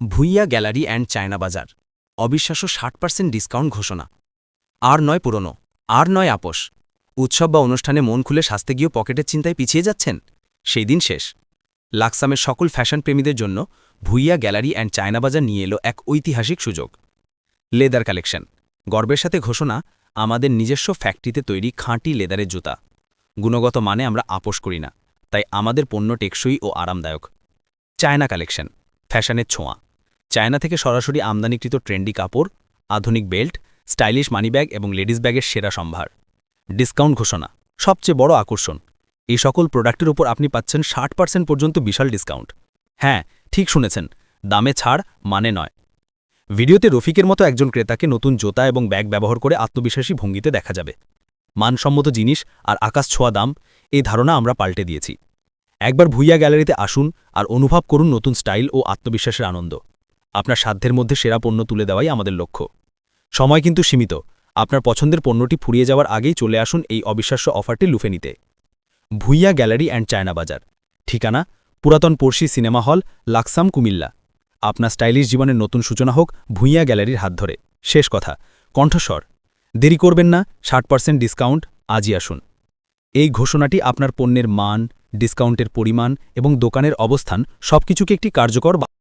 Bhuiyan gallery and China বাজার অবিশ্বাস্য 60% discount ঘোষণা। আর নয় পুরনো, আর নয় আপোষ। উৎসব বা অনুষ্ঠানে মন খুলে সাজতে গিয়েও পকেটের চিন্তায় পিছিয়ে যাচ্ছেন, সেই দিন শেষ। লাক্সামের সকল ফ্যাশন প্রেমীদের জন্য ভুইয়া গ্যালারি অ্যান্ড চায়না বাজার নিয়ে এলো এক ঐতিহাসিক সুযোগ। লেদার কালেকশন, গর্বের সাথে ঘোষণা, আমাদের নিজস্ব ফ্যাক্টরিতে তৈরি খাঁটি লেদারের জুতা। গুণগত মানে আমরা আপোষ করি না, তাই আমাদের পণ্য টেকসই ও আরামদায়ক। চায়না কালেকশন, ফ্যাশনের ছোঁয়া। চায়না থেকে সরাসরি আমদানিকৃত ট্রেন্ডি কাপড়, আধুনিক বেল্ট, স্টাইলিশ মানিব্যাগ এবং লেডিস ব্যাগের সেরা সম্ভার। ডিসকাউন্ট ঘোষণা, সবচেয়ে বড় আকর্ষণ। এই সকল প্রোডাক্টের উপর আপনি পাচ্ছেন 60% পর্যন্ত বিশাল ডিসকাউন্ট। হ্যাঁ, ঠিক শুনেছেন, দামে ছাড়, মানে নয়। ভিডিওতে রফিকের মতো একজন ক্রেতাকে নতুন জুতা এবং ব্যাগ ব্যবহার করে আত্মবিশ্বাসী ভঙ্গিতে দেখা যাবে। মানসম্মত জিনিস আর আকাশ ছোঁয়া দাম, এই ধারণা আমরা পাল্টে দিয়েছি। একবার ভুইয়া গ্যালারিতে আসুন আর অনুভব করুন নতুন স্টাইল ও আত্মবিশ্বাসের আনন্দ। আপনার সাধ্যের মধ্যে সেরা পণ্য তুলে দেওয়াই আমাদের লক্ষ্য। সময় কিন্তু সীমিত, আপনার পছন্দের পণ্যটি ফুরিয়ে যাওয়ার আগেই চলে আসুন এই অবিশ্বাস্য অফারটি লুফে নিতে। ভুইয়া গ্যালারি অ্যান্ড চায়না বাজার, ঠিকানা পুরাতন পড়শি সিনেমা হল, লাকসাম, কুমিল্লা। আপনার স্টাইলিশ জীবনের নতুন সূচনা হোক ভুইয়া গ্যালারির হাত ধরে। শেষ কথা, কণ্ঠস্বর, দেরি করবেন না, 60% ডিসকাউন্ট, আজই আসুন। এই ঘোষণাটি আপনার পণ্যের মান, ডিসকাউন্টের পরিমাণ এবং দোকানের অবস্থান সবকিছুকে একটি কার্যকর